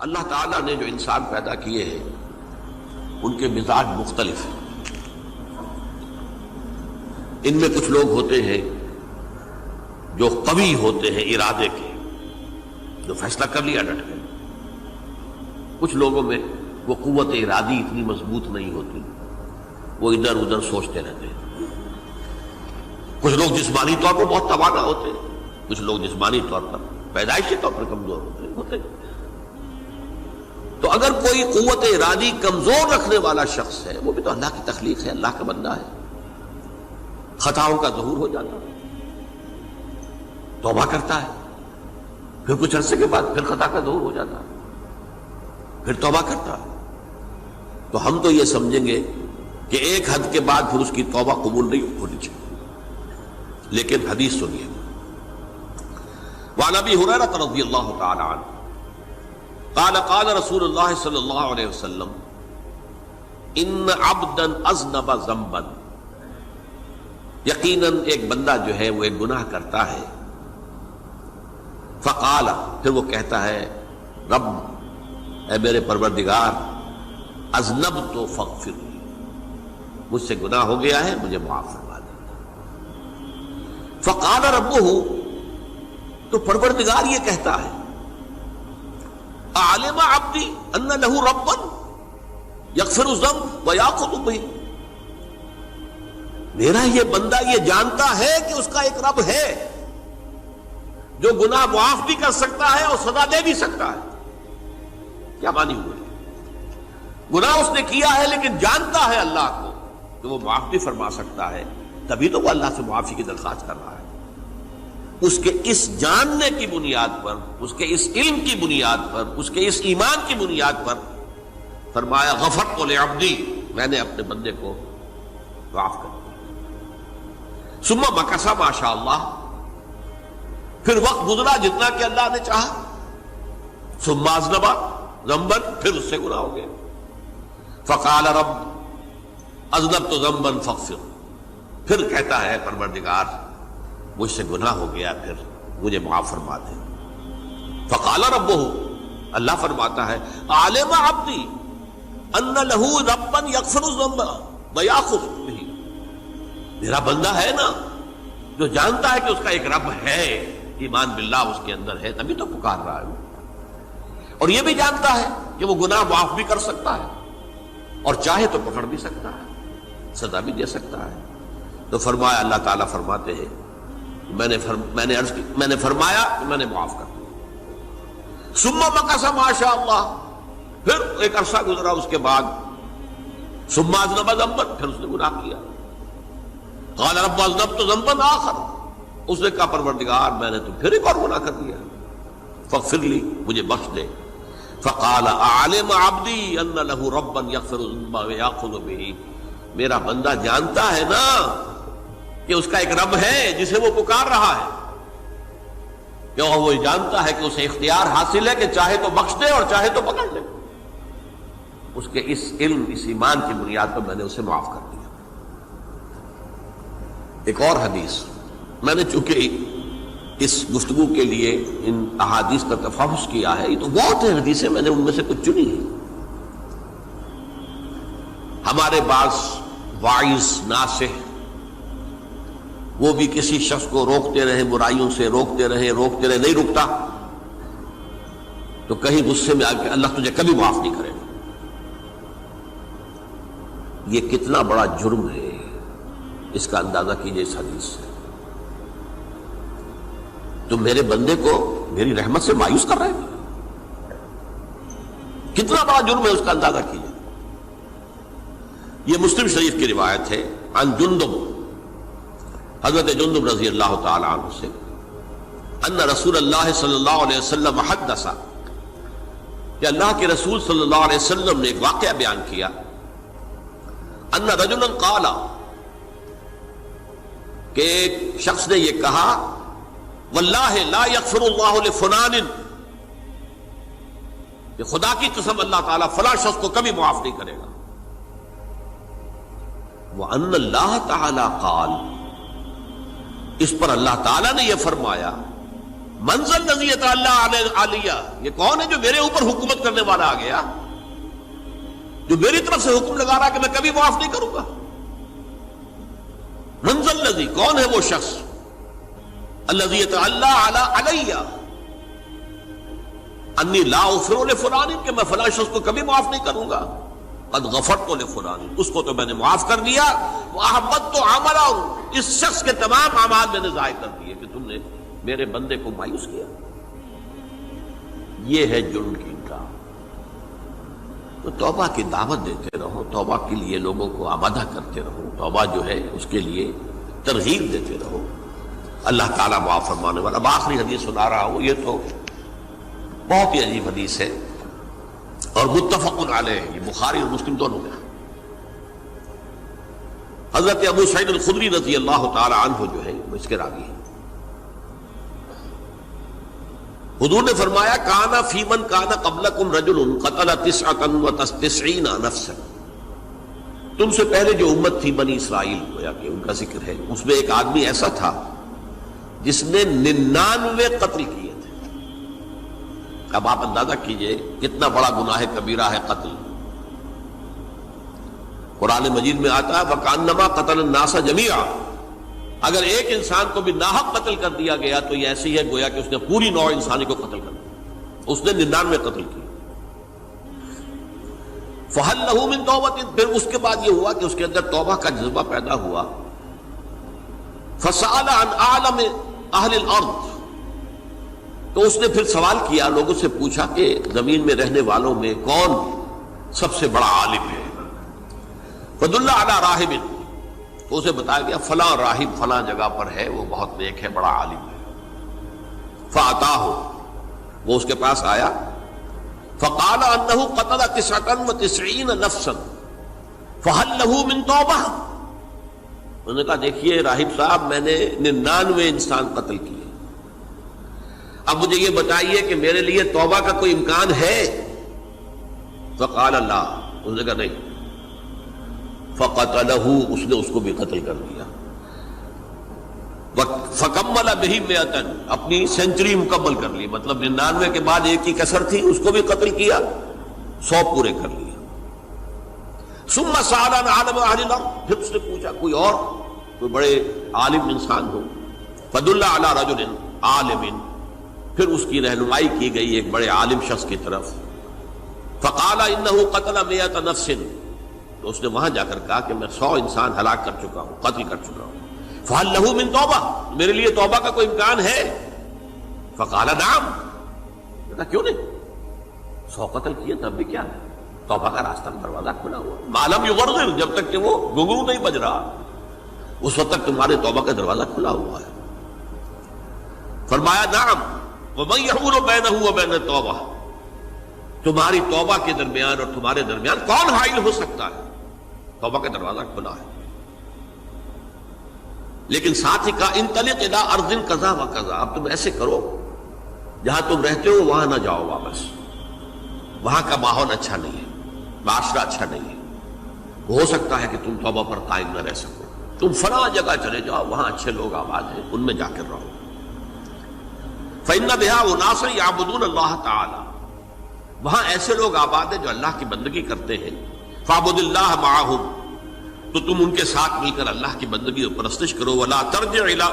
اللہ تعالیٰ نے جو انسان پیدا کیے ہیں ان کے مزاج مختلف ہیں۔ ان میں کچھ لوگ ہوتے ہیں جو قوی ہوتے ہیں ارادے کے، جو فیصلہ کر لیا ڈٹ گئے۔ کچھ لوگوں میں وہ قوت ارادی اتنی مضبوط نہیں ہوتی، وہ ادھر ادھر سوچتے رہتے ہیں۔ کچھ لوگ جسمانی طور پر بہت توانا ہوتے ہیں، کچھ لوگ جسمانی طور پر پیدائشی طور پر کمزور ہوتے ہیں۔ تو اگر کوئی قوت ارادی کمزور رکھنے والا شخص ہے، وہ بھی تو اللہ کی تخلیق ہے، اللہ کا بندہ ہے، خطاؤں کا ظہور ہو جاتا ہے، توبہ کرتا ہے، پھر کچھ عرصے کے بعد پھر خطا کا ظہور ہو جاتا ہے، پھر توبہ کرتا ہے۔ تو ہم تو یہ سمجھیں گے کہ ایک حد کے بعد پھر اس کی توبہ قبول نہیں ہونی چاہیے، لیکن حدیث سنیے۔ وعن ابی ہریرہ رضی اللہ تعالی عنہ قال قال رسول اللہ صلی اللہ علیہ وسلم ان عبدا اذنب ذنبا، یقیناً ایک بندہ جو ہے وہ ایک گناہ کرتا ہے، فقال، پھر وہ کہتا ہے رب، اے میرے پروردگار، اذنبت فاغفر لی، مجھ سے گناہ ہو گیا ہے، مجھے معاف فرما دے۔ فقال ربہ، تو پروردگار یہ کہتا ہے اعلم عبدی ان لہ ربا یغفر الذنب ویاخذ بہ، میرا یہ بندہ یہ جانتا ہے کہ اس کا ایک رب ہے جو گناہ معاف بھی کر سکتا ہے اور سزا دے بھی سکتا ہے۔ کیا معنی ہوئے؟ گناہ اس نے کیا ہے لیکن جانتا ہے اللہ کو کہ وہ معاف بھی فرما سکتا ہے، تبھی تو وہ اللہ سے معافی کی درخواست کر رہا ہے۔ اس کے اس جاننے کی بنیاد پر، اس کے اس علم کی بنیاد پر، اس کے اس ایمان کی بنیاد پر فرمایا غفرت لعبدی، میں نے اپنے بندے کو معاف کر دیا۔ ثم مکث ما شاء اللہ، پھر وقت گزرا جتنا کہ اللہ نے چاہا۔ ثم اذنب ذنبا، پھر اس سے گناہ ہو گیا۔ فقال رب اذنبت ذنبا فاغفر، پھر کہتا ہے پروردگار مجھ سے گناہ ہو گیا، پھر مجھے معاف فرما دے۔ فقال ربہ، اللہ فرماتا ہے عالم عبدی ان لہ ربا یغفر الذنب ویاخذ بہ، میرا بندہ ہے نا جو جانتا ہے کہ اس کا ایک رب ہے، ایمان باللہ اس کے اندر ہے، تبھی تو پکار رہا ہے، اور یہ بھی جانتا ہے کہ وہ گناہ معاف بھی کر سکتا ہے اور چاہے تو پکڑ بھی سکتا ہے، سزا بھی دے سکتا ہے۔ تو فرمایا، اللہ تعالیٰ فرماتے ہیں میں نے فرمایا کہ میں نے معاف کر دیا۔ ثم مکث ما شاء اللہ، پھر ایک عرصہ گزرا اس کے بعد۔ ثم اذنب ذنبا، پھر اس نے گناہ کیا۔ قال رب اذنبت ذنبا آخر، اس نے کہا پروردگار میں نے تو پھر ایک اور گناہ کر دیا، فاغفر لی، مجھے بخش دے۔ فقال اعلم عبدی ان لہ ربا یغفر الذنب ویاخذ بہ، میرا بندہ جانتا ہے نا کہ اس کا ایک رب ہے جسے وہ پکار رہا ہے، کیوں وہ جانتا ہے کہ اسے اختیار حاصل ہے کہ چاہے تو بخش دے اور چاہے تو پکڑ لے۔ اس کے اس علم، اس ایمان کی بنیاد پر میں نے اسے معاف کر دیا۔ ایک اور حدیث، میں نے چونکہ اس گفتگو کے لیے ان احادیث کا تفحص کیا ہے، یہ تو بہت ہیں حدیثیں، میں نے ان میں سے کچھ چنی ہیں۔ ہمارے بعض واعظ ناصح وہ بھی کسی شخص کو روکتے رہے، برائیوں سے روکتے رہے، نہیں رکتا، تو کہیں غصے میں آ کے اللہ تجھے کبھی معاف نہیں کرے گا۔ یہ کتنا بڑا جرم ہے، اس کا اندازہ کیجئے اس حدیث سے۔ تو میرے بندے کو میری رحمت سے مایوس کر رہے ہیں، کتنا بڑا جرم ہے، اس کا اندازہ کیجئے۔ یہ مسلم شریف کی روایت ہے، عن جندب، حضرت جندب رضی اللہ تعالی عنہ سے، ان رسول اللہ صلی اللہ علیہ وسلم حدث، کہ اللہ کے رسول صلی اللہ علیہ وسلم نے ایک واقعہ بیان کیا، ان رجلا قال، کہ ایک شخص نے یہ کہا، واللہ لا یغفر اللہ لفلان، کہ خدا کی قسم اللہ تعالیٰ فلاں شخص کو کبھی معاف نہیں کرے گا۔ وَأَنَّ اللَّهَ تَعَالَى قَالَ، اس پر اللہ تعالیٰ نے یہ فرمایا منزل الذی یتعالی علیہ، یہ کون ہے جو میرے اوپر حکومت کرنے والا آ گیا، جو میری طرف سے حکم لگا رہا کہ میں کبھی معاف نہیں کروں گا؟ منزل الذی، کون ہے وہ شخص، الذی یتعالی علیہ انی لا اغفر لفلان، کہ میں فلاں شخص کو کبھی معاف نہیں کروں گا، قد غفرت لفلان، اس کو تو میں نے معاف کر دیا، واحبطت عملہ، اس شخص کے تمام اعمال میں نے ضائع کر دیے کہ تم نے میرے بندے کو مایوس کیا۔ یہ ہے جرم کی انکار۔ تو توبہ کی دعوت دیتے رہو، توبہ کے لیے لوگوں کو آمادہ کرتے رہو، توبہ جو ہے اس کے لیے ترغیب دیتے رہو، اللہ تعالیٰ معاف فرمانے والا۔ اب آخری حدیث سنا رہا ہوں، یہ تو بہت ہی عجیب حدیث ہے اور متفق علیہ، یہ بخاری اور مسلم دونوں میں۔ حضرت ابو سعید الخدری رضی اللہ تعالی عنہ جو ہے وہ اس کے راوی ہیں۔ حضور نے فرمایا کانا فی من کانا قبلکم رجل قتل 99 نفسا، تم سے پہلے جو امت تھی بنی اسرائیل، گویا کہ ان کا ذکر ہے، اس میں ایک آدمی ایسا تھا جس نے 99 قتل کیے تھے۔ اب آپ اندازہ کیجئے کتنا بڑا گناہ کبیرہ ہے قتل۔ قرآن مجید میں آتا ہے وَكَأَنَّمَا قَتَلَ النَّاسَ جَمِيعًا، اگر ایک انسان کو بھی ناحق قتل کر دیا گیا تو یہ ایسی ہے گویا کہ اس نے پوری نوع انسانی کو قتل کر دیا، اس نے 99 قتل کی۔ فَهَلْ لَهُ مِن تَوْبَةٍ، پھر اس کے بعد یہ ہوا کہ اس کے اندر توبہ کا جذبہ پیدا ہوا۔ فَسَأَلَ عَنْ أَعْلَمِ أَهْلِ الْأَرْضِ، تو اس نے پھر سوال کیا، لوگوں سے پوچھا کہ زمین میں رہنے والوں میں کون سب سے بڑا عالم ہے۔ فَدُلَّ عَلَى رَاهِبٍ، تو اسے بتایا گیا فلاں راہب فلاں جگہ پر ہے، وہ بہت نیک ہے، بڑا عالم ہے۔ فَأَتَاهُ، وہ اس کے پاس آیا، فَقَالَ أَنَّهُ قَتَلَ 99 نَفْسًا فَهَلْ لَهُ مِن تَوْبَةٍ، انہوں نے کہا دیکھیے راہب صاحب، میں نے 99 انسان قتل کیے، اب مجھے یہ بتائیے کہ میرے لیے توبہ کا کوئی امکان ہے؟ فَقَالَ لَا، انہوں نے کہا نہیں۔ فَقَتَلَهُ، اس نے اس کو بھی قتل کر دیا۔ فَكَمَّلَ بِهِ 100، اپنی سینچری مکمل کر لی، مطلب 99 کے بعد ایک کی کسر تھی، اس کو بھی قتل کیا، 100 پورے کر لیا۔ ثُمَّ سَأَلَ عَنْ عَالِمِ أَهْلِ الْأَرْضِ، پھر اس نے پوچھا کوئی اور کوئی بڑے عالم انسان ہو۔ فَدُلَّ عَلَى رَجُلٍ عَالِمٍ، پھر اس کی رہنمائی کی گئی ایک بڑے عالم شخص کی طرف۔ فَقَالَ إِنَّهُ قَتَلَ 100 نَفْسٍ، تو اس نے وہاں جا کر کہا کہ میں 100 انسان ہلاک کر چکا ہوں، قتل کر چکا ہوں۔ فَهَلْ لَهُ مِن تَوْبَةٍ، میرے لیے توبہ کا کوئی امکان ہے؟ فَقَالَ نَعَمْ، کہا کیوں نہیں، 100 قتل کیے تب بھی کیا ہے، توبہ کا راستہ دروازہ کھلا ہوا، مَا لَمْ يُغَرْغِرْ، جب تک کہ وہ گھنگرو نہیں بج رہا اس وقت تک تمہارے توبہ کا دروازہ کھلا ہوا ہے۔ فرمایا نعم، وَمَن يَحُولُ بَيْنَهُ وَبَيْنَ التَّوْبَةِ، تمہاری توبہ کے درمیان اور تمہارے درمیان کون حائل ہو سکتا ہے، توبہ کا دروازہ کھلا ہے۔ لیکن ساتھ ہی کہا انطلق الی ارض کذا و کذا، اب تم ایسے کرو جہاں تم رہتے ہو وہاں نہ جاؤ واپس، وہاں کا ماحول اچھا نہیں ہے، معاشرہ اچھا نہیں ہے، ہو سکتا ہے کہ تم توبہ پر قائم نہ رہ سکو، تم فلاں جگہ چلے جاؤ، وہاں اچھے لوگ آباد ہیں، ان میں جا کر رہو۔ فإن بها اناس یعبدون اللہ تعالی، وہاں ایسے لوگ آباد ہیں جو اللہ کی بندگی کرتے ہیں۔ فاعبد اللہ معہم، تو تم ان کے ساتھ مل کر اللہ کی بندگی اور پرستش کرو۔ ولا ترجع الی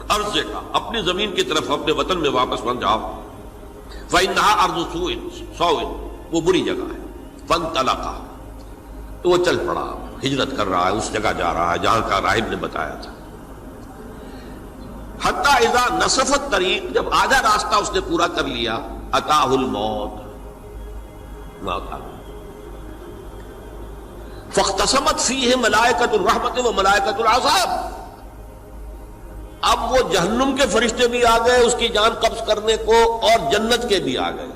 ارضک، اپنی زمین کی طرف اپنے وطن میں واپس بن جاؤ۔ فإنها ارض سوء، وہ بری جگہ ہے۔ فانطلقا، تو وہ چل پڑا، ہجرت کر رہا ہے، اس جگہ جا رہا ہے جہاں کا راہب نے بتایا تھا۔ حتی اذا نصف الطریق، جب آدھا راستہ اس نے پورا کر لیا، اتاہ الموت، موت آ گئی۔ فاختصمت فیہ ملائکۃ الرحمت و ملائکۃ العذاب، اب وہ جہنم کے فرشتے بھی آ گئے اس کی جان قبض کرنے کو، اور جنت کے بھی آ گئے۔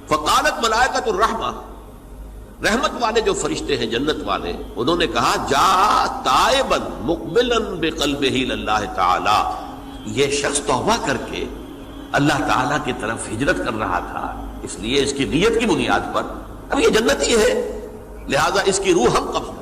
فقالت ملائکۃ الرحمہ، رحمت والے جو فرشتے ہیں جنت والے، انہوں نے کہا جا تائبا مقبلا بقلبہ للہ تعالی، یہ شخص توبہ کر کے اللہ تعالیٰ کی طرف ہجرت کر رہا تھا، اس لیے اس کی نیت کی بنیاد پر اب یہ جنتی ہے، لہذا اس کی روح ہم قبض کریں۔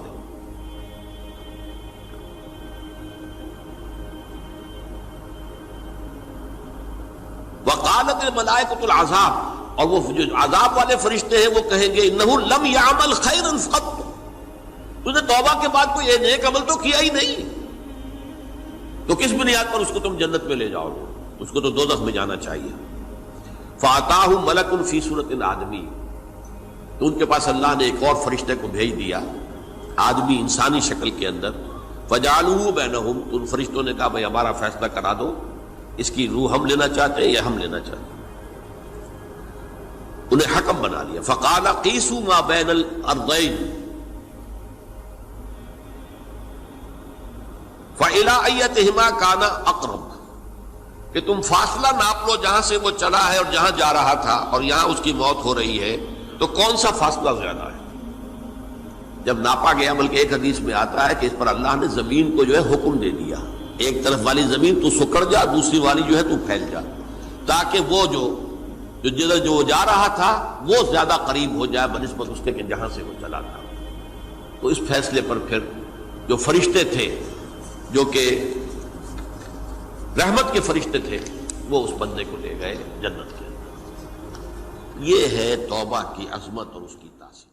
وقالت الملائکۃ العذاب، اور وہ جو عذاب والے فرشتے ہیں وہ کہیں گے انہ لم یعمل خیرا قط، تو نے توبہ کے بعد کوئی نیک عمل تو کیا ہی نہیں، تو کس بنیاد پر اس کو تم جنت میں لے جاؤ گے؟ اس کو تو دوزخ میں جانا چاہیے۔ فاتاہ ملک فی صورت آدمی، تو ان کے پاس اللہ نے ایک اور فرشتے کو بھیج دیا آدمی انسانی شکل کے اندر، فجعلوہ بینہم، تو ان فرشتوں نے کہا بھائی ہمارا فیصلہ کرا دو، اس کی روح ہم لینا چاہتے ہیں یا ہم لینا چاہتے ہیں، انہیں حکم بنا لیا۔ فقال قیسوا ما بین الارضین فإلی ایتہما کان اقرب، کہ تم فاصلہ ناپ لو جہاں سے وہ چلا ہے اور جہاں جا رہا تھا اور یہاں اس کی موت ہو رہی ہے، تو کون سا فاصلہ زیادہ ہے؟ جب ناپا گیا، بلکہ ایک حدیث میں آتا ہے کہ اس پر اللہ نے زمین کو جو ہے حکم دے دیا، ایک طرف والی زمین تو سکڑ جا، دوسری والی جو ہے تو پھیل جا، تاکہ وہ جدھر جو وہ جا رہا تھا وہ زیادہ قریب ہو جائے بنسبت اس کے کہ جہاں سے وہ چلا تھا۔ تو اس فیصلے پر پھر جو فرشتے تھے، جو کہ رحمت کے فرشتے تھے، وہ اس بندے کو لے گئے جنت کے اندر۔ یہ ہے توبہ کی عظمت اور اس کی تاثیر۔